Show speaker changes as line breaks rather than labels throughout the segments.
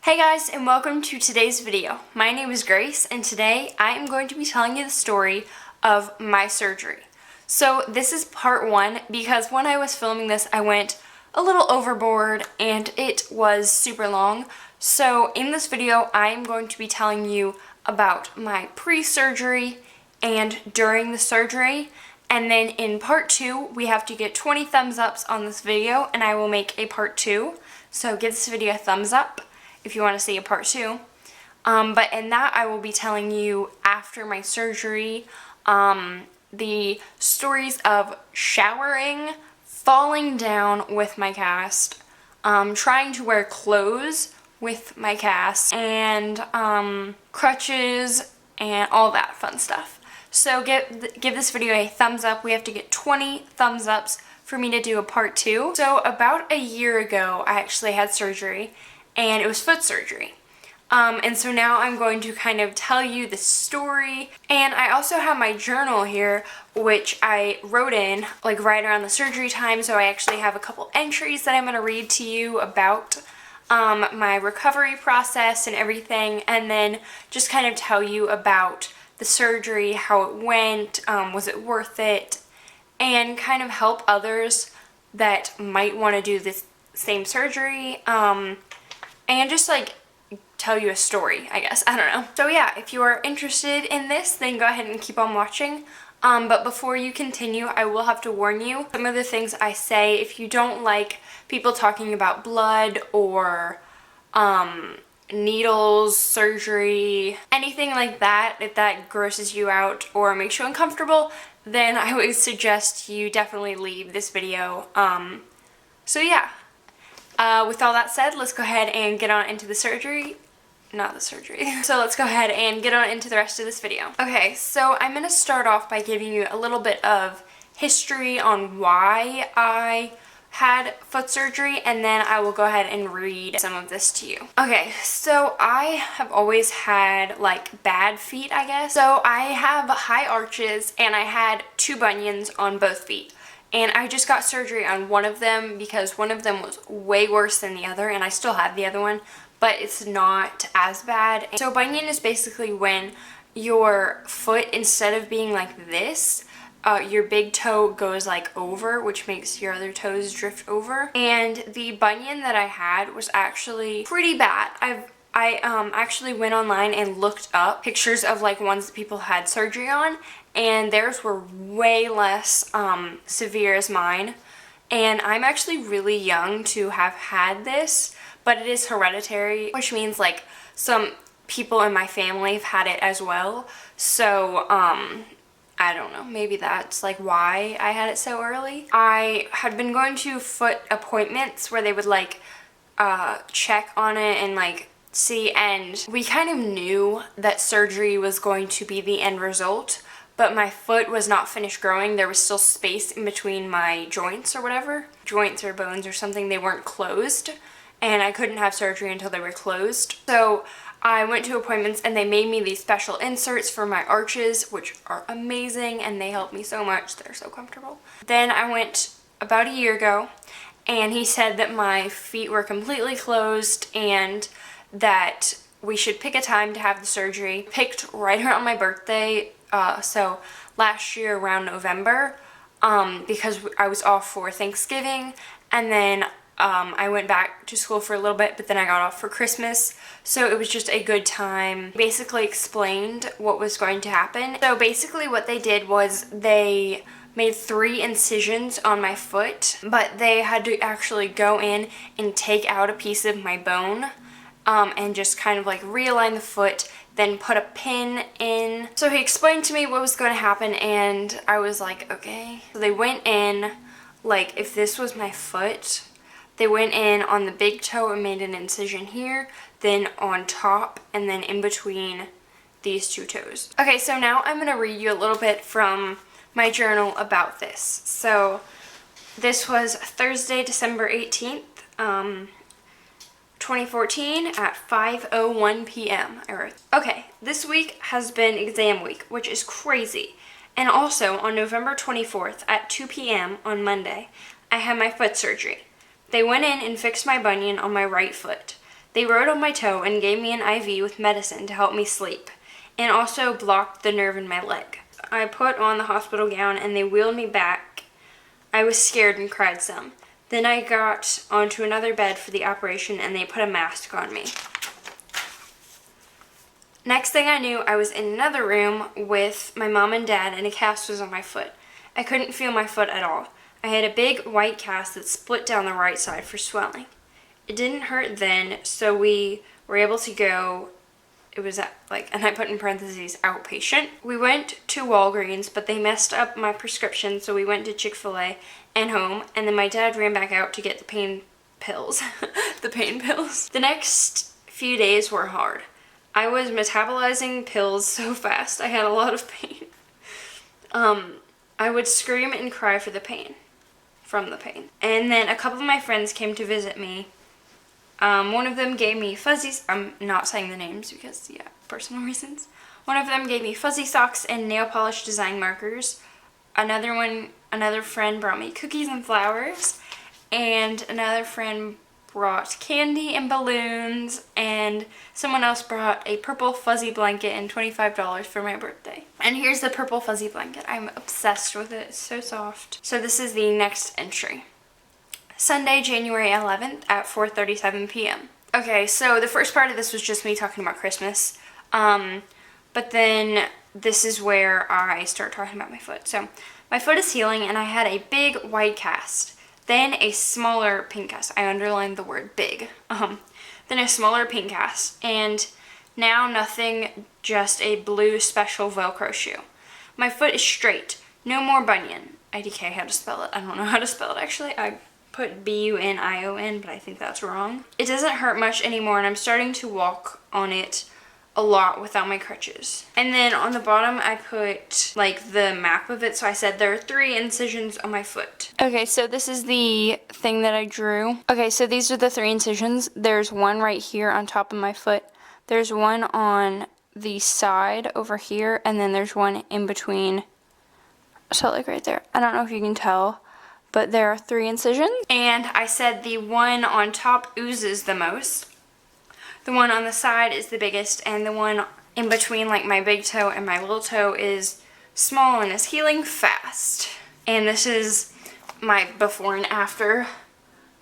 Hey guys, and welcome to today's video. My name is Grace, and today I am going to be telling you the story of my surgery. So this is part one because when I was filming this I went a little overboard and it was super long. So in this video I am going to be telling you about my pre-surgery and during the surgery, and then in part two we have to get 20 thumbs ups on this video and I will make a part two. So give this video a thumbs up if you want to see a part two. But in that I will be telling you after my surgery, the stories of showering, falling down with my cast, trying to wear clothes with my cast, and crutches and all that fun stuff. So give this video a thumbs up. We have to get 20 thumbs ups for me to do a part two. So about a year ago I actually had surgery, and it was foot surgery. And so now I'm going to kind of tell you the story. And I also have my journal here, which I wrote in like right around the surgery time. So I actually have a couple entries that I'm going to read to you about my recovery process and everything. And then just kind of tell you about the surgery, how it went, was it worth it, and kind of help others that might want to do this same surgery. And just like tell you a story, I guess. I don't know. So yeah, if you are interested in this, then go ahead and keep on watching. But before you continue, I will have to warn you, some of the things I say, if you don't like people talking about blood or needles, surgery, anything like that, if that grosses you out or makes you uncomfortable, then I would suggest you definitely leave this video. So yeah. With all that said, let's go ahead and get on into the surgery. Not the surgery. So let's go ahead and get on into the rest of this video. Okay, so I'm going to start off by giving you a little bit of history on why I had foot surgery, and then I will go ahead and read some of this to you. Okay, so I have always had like bad feet, I guess. So I have high arches and I had 2 bunions on both feet. And I just got surgery on one of them because one of them was way worse than the other, and I still have the other one, but it's not as bad. So bunion is basically when your foot, instead of being like this, your big toe goes like over, which makes your other toes drift over. And the bunion that I had was actually pretty bad. I actually went online and looked up pictures of like ones that people had surgery on, and theirs were way less severe as mine. And I'm actually really young to have had this, but it is hereditary, which means like some people in my family have had it as well. So I don't know, maybe that's like why I had it so early. I had been going to foot appointments where they would like check on it and like see, and we kind of knew that surgery was going to be the end result, but my foot was not finished growing. There was still space in between my joints or whatever. Joints or bones or something, they weren't closed, and I couldn't have surgery until they were closed. So I went to appointments and they made me these special inserts for my arches, which are amazing and they help me so much. They're so comfortable. Then I went about a year ago and he said that my feet were completely closed and that we should pick a time to have the surgery. Picked right around my birthday, so last year around November, because I was off for Thanksgiving, and then I went back to school for a little bit, but then I got off for Christmas, so it was just a good time. Basically explained what was going to happen. So basically what they did was they made 3 incisions on my foot, but they had to actually go in and take out a piece of my bone, and just kind of like realign the foot, then put a pin in. So he explained to me what was going to happen, and I was like, okay. So they went in, like if this was my foot, they went in on the big toe and made an incision here, then on top, and then in between these 2 toes. Okay, so now I'm going to read you a little bit from my journal about this. So this was Thursday, December 18th, 2014 at 5:01 p.m. I wrote, okay, this week has been exam week, which is crazy. And also on November 24th at 2 p.m. on Monday, I had my foot surgery. They went in and fixed my bunion on my right foot. They rode on my toe and gave me an IV with medicine to help me sleep, and also blocked the nerve in my leg. I put on the hospital gown and they wheeled me back. I was scared and cried some. Then I got onto another bed for the operation and they put a mask on me. Next thing I knew, I was in another room with my mom and dad and a cast was on my foot. I couldn't feel my foot at all. I had a big white cast that split down the right side for swelling. It didn't hurt then, so we were able to go. It was and I put in parentheses, outpatient. We went to Walgreens, but they messed up my prescription, so we went to Chick-fil-A and home, and then my dad ran back out to get the pain pills. The pain pills. The next few days were hard. I was metabolizing pills so fast, I had a lot of pain. I would scream and cry from the pain. And then a couple of my friends came to visit me. One of them gave me fuzzies. I'm not saying the names because, yeah, personal reasons. One of them gave me fuzzy socks and nail polish design markers. Another friend brought me cookies and flowers. And another friend brought candy and balloons. And someone else brought a purple fuzzy blanket and $25 for my birthday. And here's the purple fuzzy blanket. I'm obsessed with it. It's so soft. So this is the next entry. Sunday, January 11th at 4:37 p.m. Okay, so the first part of this was just me talking about Christmas. But then this is where I start talking about my foot. So my foot is healing and I had a big white cast. Then a smaller pink cast. I underlined the word big. Then a smaller pink cast. And now nothing, just a blue special Velcro shoe. My foot is straight. No more bunion. IDK, how to spell it. I don't know how to spell it actually. I put Bunion, but I think that's wrong. It doesn't hurt much anymore and I'm starting to walk on it a lot without my crutches. And then on the bottom I put like the map of it, so I said there are 3 incisions on my foot. Okay, so this is the thing that I drew. Okay, so these are the 3 incisions. There's one right here on top of my foot. There's one on the side over here, and then there's one in between. So like right there. I don't know if you can tell, but there are 3 incisions. And I said the one on top oozes the most. The one on the side is the biggest, and the one in between, like my big toe and my little toe, is small and is healing fast. And this is my before and after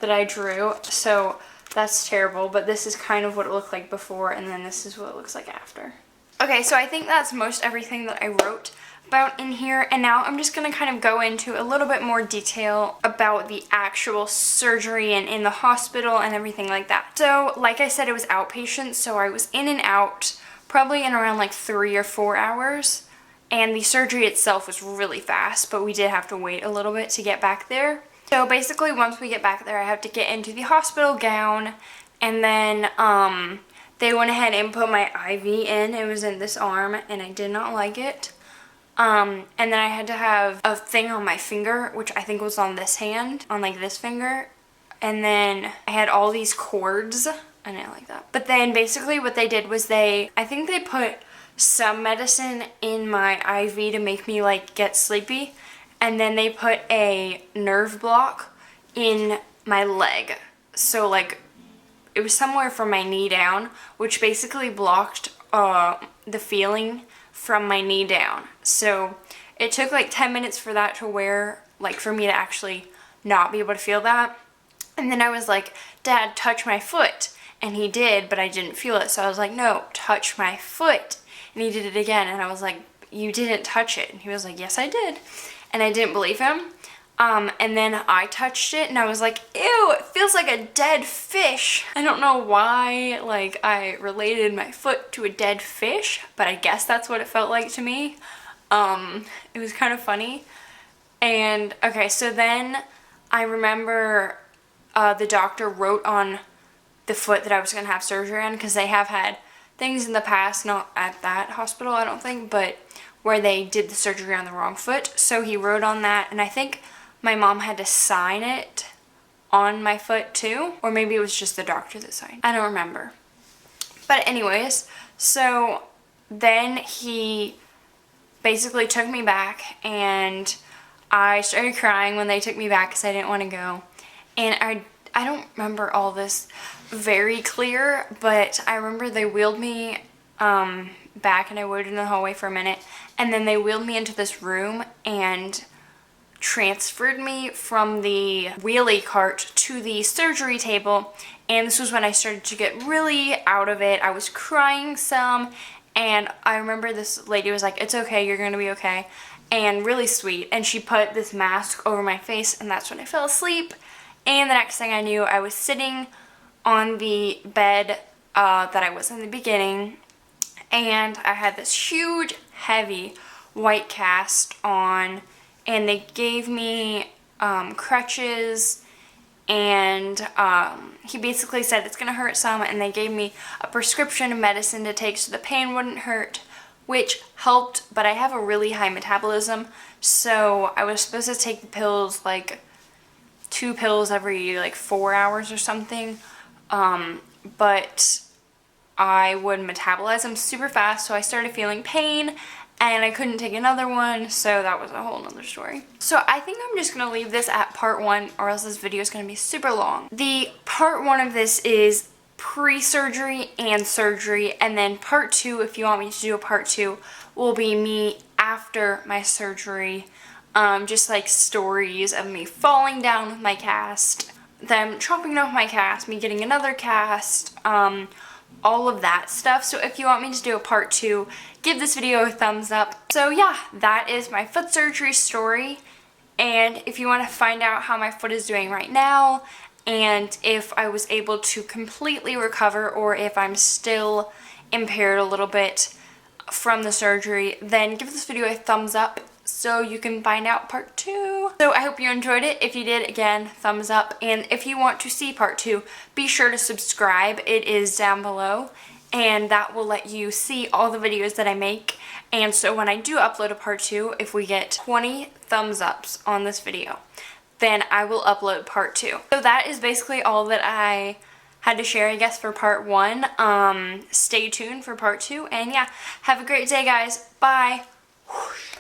that I drew. So that's terrible, but this is kind of what it looked like before, and then this is what it looks like after. Okay, so I think that's most everything that I wrote about in here, and now I'm just going to kind of go into a little bit more detail about the actual surgery and in the hospital and everything like that. So like I said, it was outpatient, so I was in and out probably in around like 3 or 4 hours, and the surgery itself was really fast, but we did have to wait a little bit to get back there. So basically once we get back there, I have to get into the hospital gown, and then they went ahead and put my IV in. It was in this arm and I did not like it. And then I had to have a thing on my finger, which I think was on this hand, on like this finger. And then I had all these cords. I didn't like that. But then basically what they did was I think they put some medicine in my IV to make me like get sleepy. And then they put a nerve block in my leg. So like it was somewhere from my knee down, which basically blocked the feeling from my knee down. So it took like 10 minutes for that to wear, like for me to actually not be able to feel that. And then I was like, Dad, touch my foot. And he did, but I didn't feel it. So I was like, no, touch my foot. And he did it again. And I was like, you didn't touch it. And he was like, yes, I did. And I didn't believe him. And then I touched it and I was like, ew, it feels like a dead fish. I don't know why, like, I related my foot to a dead fish, but I guess that's what it felt like to me. It was kind of funny. And, okay, so then I remember the doctor wrote on the foot that I was going to have surgery on, because they have had things in the past, not at that hospital, I don't think, but where they did the surgery on the wrong foot. So he wrote on that, and I think my mom had to sign it on my foot too, or maybe it was just the doctor that signed. I don't remember. But anyways, so then he basically took me back, and I started crying when they took me back because I didn't want to go. And I don't remember all this very clear, but I remember they wheeled me back and I waited in the hallway for a minute, and then they wheeled me into this room and transferred me from the wheelie cart to the surgery table, and this was when I started to get really out of it. I was crying some, and I remember this lady was like, "It's okay, you're gonna be okay," and really sweet, and she put this mask over my face, and that's when I fell asleep. And the next thing I knew, I was sitting on the bed that I was in the beginning, and I had this huge, heavy white cast on, and they gave me crutches, and he basically said it's gonna hurt some, and they gave me a prescription of medicine to take so the pain wouldn't hurt, which helped, but I have a really high metabolism, so I was supposed to take the pills, like 2 pills every like 4 hours or something, but I would metabolize them super fast, so I started feeling pain and I couldn't take another one, so that was a whole nother story. So I think I'm just gonna leave this at part 1, or else this video is gonna be super long. The part 1 of this is pre-surgery and surgery, and then part 2, if you want me to do a part 2, will be me after my surgery. Just like stories of me falling down with my cast, them chopping off my cast, me getting another cast, all of that stuff. So if you want me to do a part 2, give this video a thumbs up. So yeah, that is my foot surgery story. And if you want to find out how my foot is doing right now, and if I was able to completely recover, or if I'm still impaired a little bit from the surgery, then give this video a thumbs up so you can find out part 2. So I hope you enjoyed it. If you did, again, thumbs up. And if you want to see part 2, be sure to subscribe. It is down below, and that will let you see all the videos that I make. And so when I do upload a part 2, if we get 20 thumbs ups on this video, then I will upload part 2. So that is basically all that I had to share, I guess, for part 1. Stay tuned for part 2, and yeah, have a great day, guys. Bye. Whoosh.